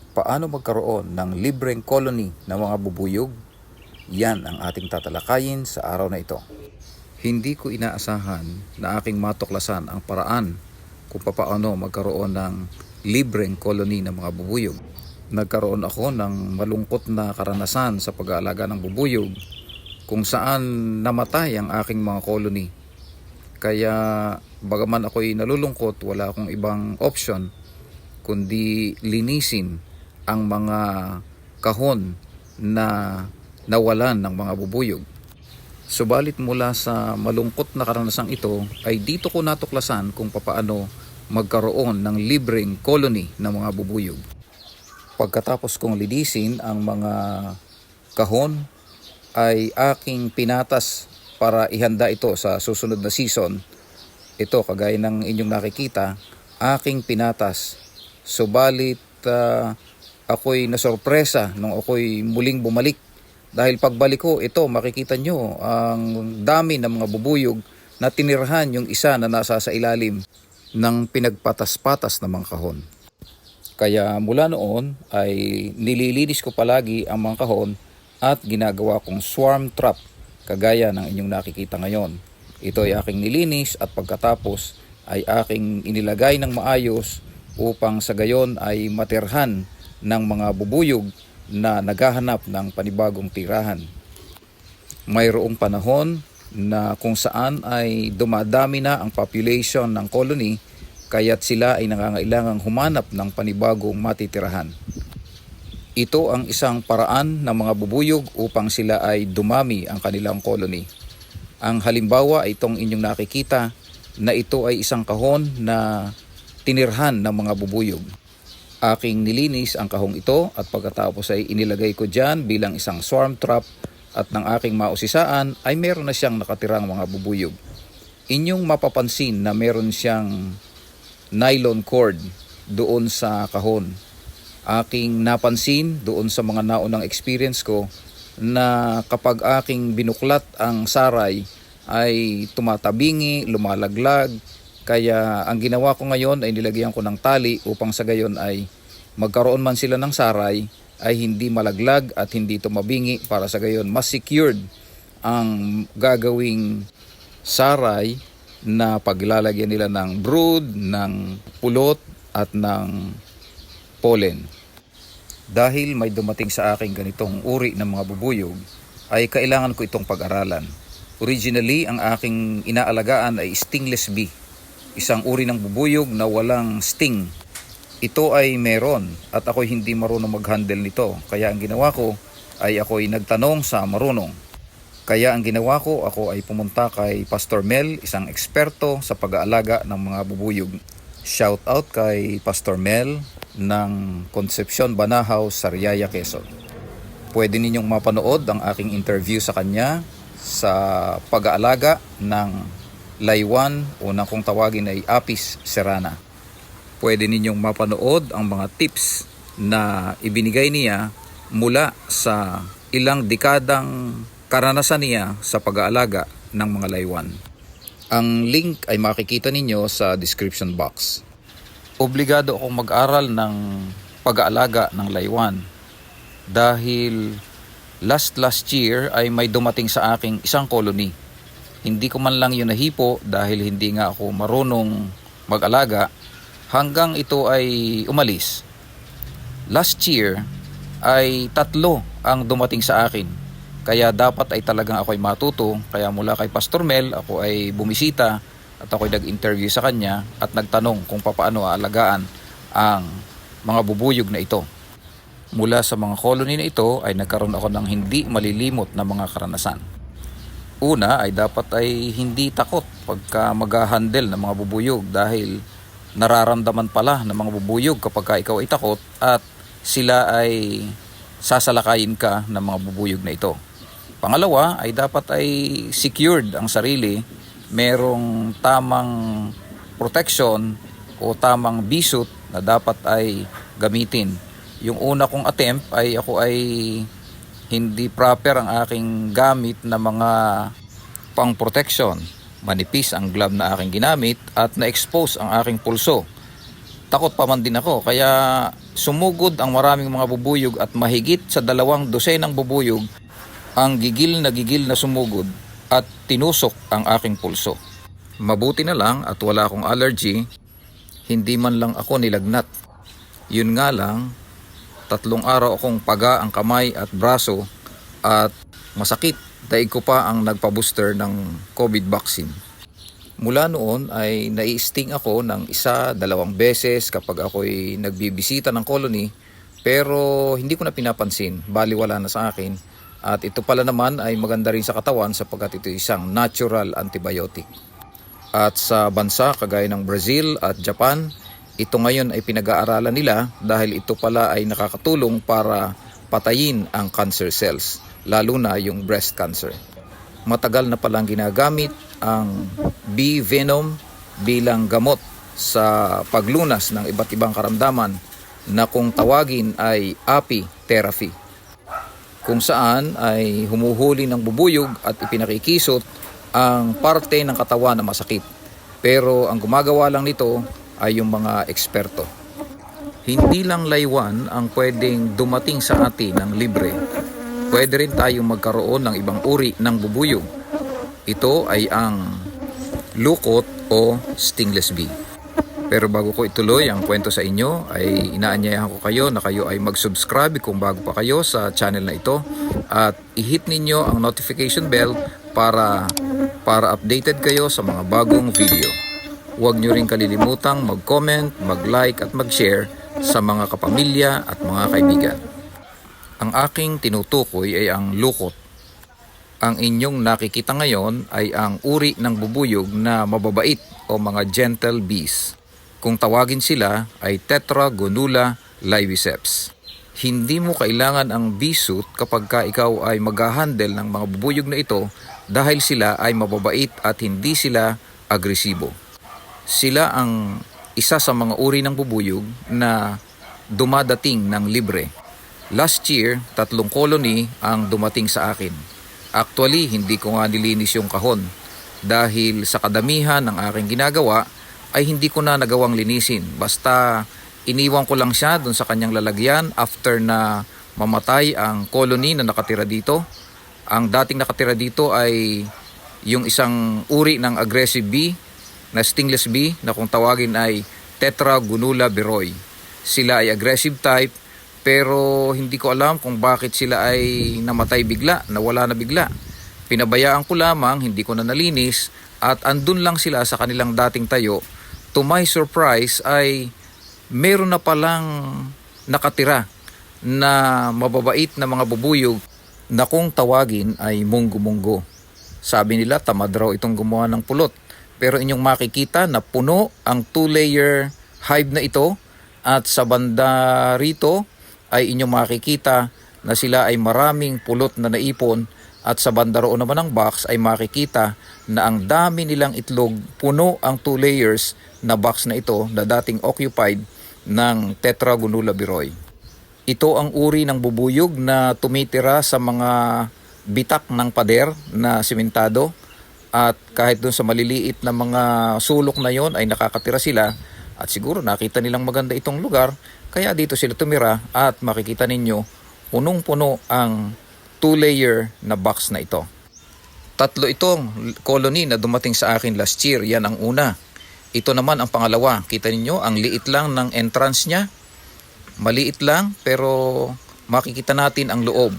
Paano magkaroon ng libreng colony ng mga bubuyog? Yan ang ating tatalakayin sa araw na ito. Hindi ko inaasahan na aking matuklasan ang paraan kung paano magkaroon ng libreng colony ng mga bubuyog. Nagkaroon ako ng malungkot na karanasan sa pag-aalaga ng bubuyog kung saan namatay ang aking mga colony. Kaya bagaman ako'y nalulungkot, wala akong ibang option kundi linisin ang mga kahon na nawalan ng mga bubuyog. Subalit mula sa malungkot na karanasang ito ay dito ko natuklasan kung paano magkaroon ng libreng colony ng mga bubuyog. Pagkatapos kong linisin ang mga kahon ay aking pinatas para ihanda ito sa susunod na season. Ito kagaya ng inyong nakikita, aking pinatas. Subalit ako'y nasorpresa nung ako'y muling bumalik. Dahil pagbalik ko, ito makikita nyo ang dami ng mga bubuyog na tinirhan yung isa na nasa sa ilalim ng pinagpatas-patas na mga kahon. Kaya mula noon ay nililinis ko palagi ang mga kahon at ginagawa kong swarm trap kagaya ng inyong nakikita ngayon. Ito ay aking nilinis at pagkatapos ay aking inilagay ng maayos upang sa gayon ay matirhan ng mga bubuyog na naghahanap ng panibagong tirahan. Mayroong panahon na kung saan ay dumadami na ang population ng colony kaya't sila ay nangangailangang humanap ng panibagong matitirahan. Ito ang isang paraan ng mga bubuyog upang sila ay dumami ang kanilang colony. Ang halimbawa ay itong inyong nakikita na ito ay isang kahon na tinirhan ng mga bubuyog. Aking nilinis ang kahong ito at pagkatapos ay inilagay ko dyan bilang isang swarm trap at ng aking mausisaan ay meron na siyang nakatirang mga bubuyog. Inyong mapapansin na meron siyang nylon cord doon sa kahon. Aking napansin doon sa mga naunang experience ko na kapag aking binuklat ang saray ay tumatabingi, lumalaglag. Kaya ang ginawa ko ngayon ay nilagyan ko ng tali upang sa gayon ay magkaroon man sila ng saray ay hindi malaglag at hindi tumabingi para sa gayon mas secured ang gagawing saray na paglalagyan nila ng brood, ng pulot at ng pollen. Dahil may dumating sa akin ganitong uri ng mga bubuyog ay kailangan ko itong pag-aralan. Originally ang aking inaalagaan ay stingless bee. Isang uri ng bubuyog na walang sting. Ito ay meron at ako'y hindi marunong mag-handle nito. Kaya ang ginawa ko ay ako'y nagtanong sa marunong. Kaya ang ginawa ko, ako ay pumunta kay Pastor Mel, isang eksperto sa pag-aalaga ng mga bubuyog. Shout out kay Pastor Mel ng Concepcion Banahaw, Sariaya, Quezon. Pwede ninyong mapanood ang aking interview sa kanya sa pag-aalaga ng laywan o na kung tawagin ay Apis cerana. Pwede ninyong mapanood ang mga tips na ibinigay niya mula sa ilang dekadang karanasan niya sa pag-aalaga ng mga laywan. Ang link ay makikita ninyo sa description box. Obligado akong mag-aral ng pag-aalaga ng laywan dahil last year ay may dumating sa aking isang colony. Hindi ko man lang yun nahipo dahil hindi nga ako marunong mag-alaga hanggang ito ay umalis. Last year ay 3 ang dumating sa akin. Kaya dapat ay talagang ako ay matuto. Kaya mula kay Pastor Mel ako ay bumisita at ako ay nag-interview sa kanya at nagtanong kung paano aalagaan ang mga bubuyog na ito. Mula sa mga colony na ito ay nagkaroon ako ng hindi malilimot na mga karanasan. Una ay dapat ay hindi takot pagka mag-handle ng mga bubuyog dahil nararamdaman pala ng mga bubuyog kapag ikaw ay takot at sila ay sasalakayin ka ng mga bubuyog na ito. Pangalawa ay dapat ay secured ang sarili, merong tamang protection o tamang bisut na dapat ay gamitin. Yung una kong attempt ay ako ay hindi proper ang aking gamit na mga pang protection. Manipis ang glove na aking ginamit at na-expose ang aking pulso. Takot pa man din ako kaya Sumugod ang maraming mga bubuyog at mahigit sa 2 dosenang bubuyog ang gigil na sumugod at tinusok ang aking pulso. Mabuti na lang at wala akong allergy, hindi man lang ako nilagnat. Yun nga lang, 3 araw akong paga ang kamay at braso at masakit. Daig ko pa ang nagpa-booster ng COVID vaccine. Mula noon ay nai-sting ako ng 1-2 beses kapag ako'y nagbibisita ng colony, pero hindi ko na pinapansin, baliwala na sa akin. At ito pala naman ay maganda rin sa katawan sapagkat ito isang natural antibiotic. At sa bansa kagaya ng Brazil at Japan, ito ngayon ay pinag-aaralan nila dahil ito pala ay nakakatulong para patayin ang cancer cells, lalo na yung breast cancer. Matagal na palang ginagamit ang bee venom bilang gamot sa paglunas ng iba't ibang karamdaman na kung tawagin ay apitherapy, kung saan ay humuhuli ng bubuyog at ipinakikisot ang parte ng katawan na masakit. Pero ang gumagawa lang nito ay yung mga eksperto. Hindi lang laywan ang pwedeng dumating sa atin ng libre. Pwede rin tayong magkaroon ng ibang uri ng bubuyog. Ito ay ang lukot o stingless bee. Pero bago ko ituloy ang kwento sa inyo, ay inaanyayahan ko kayo na kayo ay mag-subscribe kung bago pa kayo sa channel na ito at i-hit ninyo ang notification bell para updated kayo sa mga bagong video. Huwag nyo rin kalilimutang mag-comment, mag-like at mag-share sa mga kapamilya at mga kaibigan. Ang aking tinutukoy ay ang lukot. Ang inyong nakikita ngayon ay ang uri ng bubuyog na mababait o mga gentle bees. Kung tawagin sila ay Tetragonula laeviceps. Hindi mo kailangan ang bee suit kapag ikaw ay mag-handle ng mga bubuyog na ito dahil sila ay mababait at hindi sila agresibo. Sila ang isa sa mga uri ng bubuyog na dumadating ng libre. Last year, 3 colony ang dumating sa akin. Actually, hindi ko nga nilinis yung kahon dahil sa kadamihan ng aking ginagawa ay hindi ko na nagawang linisin. Basta iniwan ko lang siya dun sa kanyang lalagyan after na mamatay ang colony na nakatira dito. Ang dating nakatira dito ay yung isang uri ng aggressive bee na stingless bee na kung tawagin ay Tetragonula beroi. Sila ay aggressive type, pero hindi ko alam kung bakit sila ay namatay bigla, nawala na bigla. Pinabayaan ko lamang, hindi ko na nalinis at andun lang sila sa kanilang dating tayo. To my surprise ay meron na palang nakatira na mababait na mga bubuyog na kung tawagin ay munggo-munggo. Sabi nila tamad raw itong gumawa ng pulot, pero inyong makikita na puno ang 2-layer hive na ito at sa banda rito ay inyong makikita na sila ay maraming pulot na naipon at sa banda roon naman ng box ay makikita na ang dami nilang itlog, puno ang 2 layers na box na ito na dating occupied ng Tetragonula beroi. Ito ang uri ng bubuyog na tumitira sa mga bitak ng pader na simentado at kahit dun sa maliliit na mga sulok na yon ay nakakatira sila at siguro nakita nilang maganda itong lugar. Kaya dito sila tumira at makikita ninyo punong-puno ang 2-layer na box na ito. 3 itong colony na dumating sa akin last year. Yan ang una. Ito naman ang pangalawa. Kita ninyo ang liit lang ng entrance niya. Maliit lang pero makikita natin ang loob.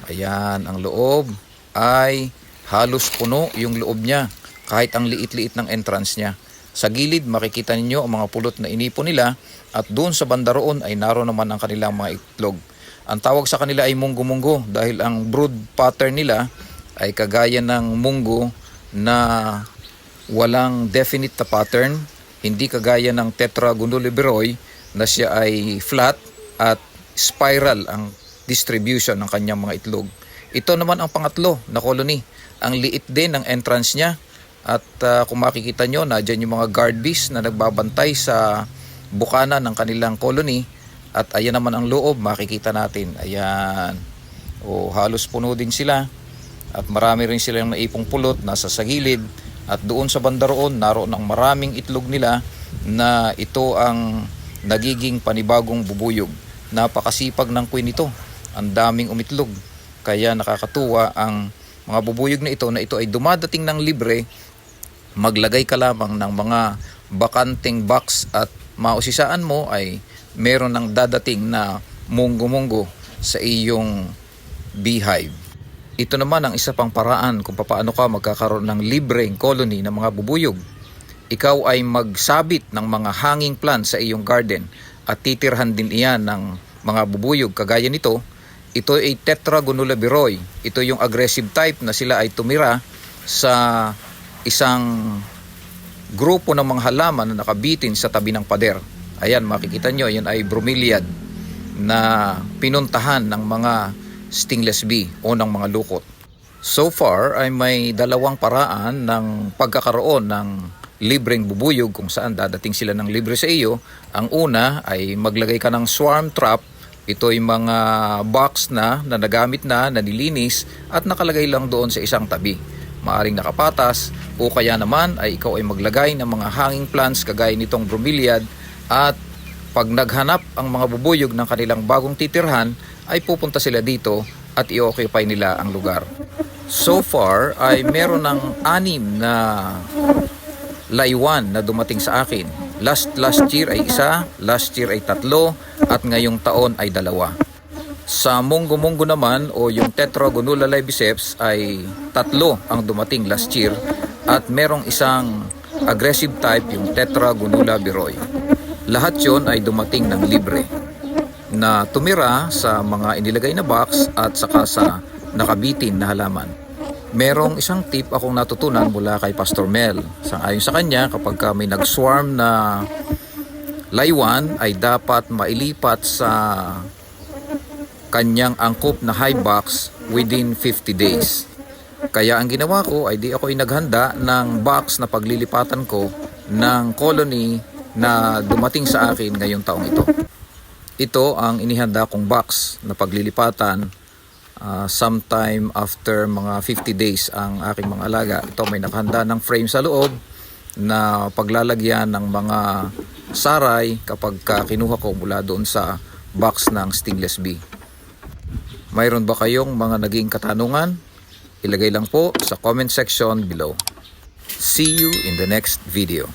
Ayan, ang loob ay halos puno yung loob niya kahit ang liit-liit ng entrance niya. Sa gilid makikita ninyo ang mga pulot na inipon nila at doon sa banda roon ay naroon naman ang kanilang mga itlog. Ang tawag sa kanila ay munggo-munggo dahil ang brood pattern nila ay kagaya ng munggo na walang definite na pattern, hindi kagaya ng Tetragonula beroi na siya ay flat at spiral ang distribution ng kanyang mga itlog. Ito naman ang pangatlo na colony. Ang liit din ng entrance niya. At kung makikita nyo, nadyan yung mga guard bees na nagbabantay sa bukana ng kanilang colony. At ayan naman ang loob, makikita natin. Ayan. O, halos puno din sila. At marami rin silang naipong pulot nasa sa gilid. At doon sa banda roon, naroon ang maraming itlog nila na ito ang nagiging panibagong bubuyog. Napakasipag ng queen ito. Ang daming umitlog. Kaya nakakatuwa ang mga bubuyog na ito ay dumadating ng libre. Maglagay ka lamang ng mga bakanting box at mausisaan mo ay meron ng dadating na munggo-munggo sa iyong beehive. Ito naman ang isa pang paraan kung paano ka magkakaroon ng libreng colony ng mga bubuyog. Ikaw ay magsabit ng mga hanging plant sa iyong garden at titirhan din iyan ng mga bubuyog kagaya nito. Ito ay Tetragonula biroi. Ito yung aggressive type na sila ay tumira sa isang grupo ng mga halaman na nakabitin sa tabi ng pader. Ayan, makikita nyo, yan ay bromeliad na pinuntahan ng mga stingless bee o ng mga lukot. So far ay may dalawang paraan ng pagkakaroon ng libreng bubuyog kung saan dadating sila ng libre sa iyo. Ang una ay maglagay ka ng swarm trap. Ito ay mga box na nagamit na, nililinis at nakalagay lang doon sa isang tabi. Maaring nakapatas o kaya naman ay ikaw ay maglagay ng mga hanging plants kagaya nitong bromeliad at pag naghanap ang mga bubuyog ng kanilang bagong titirhan ay pupunta sila dito at i-occupy nila ang lugar. So far ay meron ng 6 na laywan na dumating sa akin. Last year ay 1, last year ay 3 at ngayong taon ay 2. Sa munggo-munggo naman o yung Tetragonula laeviceps ay 3 ang dumating last year at merong isang aggressive type yung Tetragonula biroi. Lahat yon ay dumating ng libre na tumira sa mga inilagay na box at saka sa nakabitin na halaman. Merong isang tip akong natutunan mula kay Pastor Mel. Ayon sa kanya, kapag may nag-swarm na laywan ay dapat mailipat sa kanyang angkop na high box within 50 days. Kaya ang ginawa ko ay di ako naghanda ng box na paglilipatan ko ng colony na dumating sa akin ngayong taong ito. Ito ang inihanda kong box na paglilipatan sometime after mga 50 days ang aking mga alaga. Ito may nakahanda ng frame sa loob na paglalagyan ng mga saray kapag kinuha ko mula doon sa box ng stingless bee. Mayroon ba kayong mga naging katanungan? Ilagay lang po sa comment section below. See you in the next video.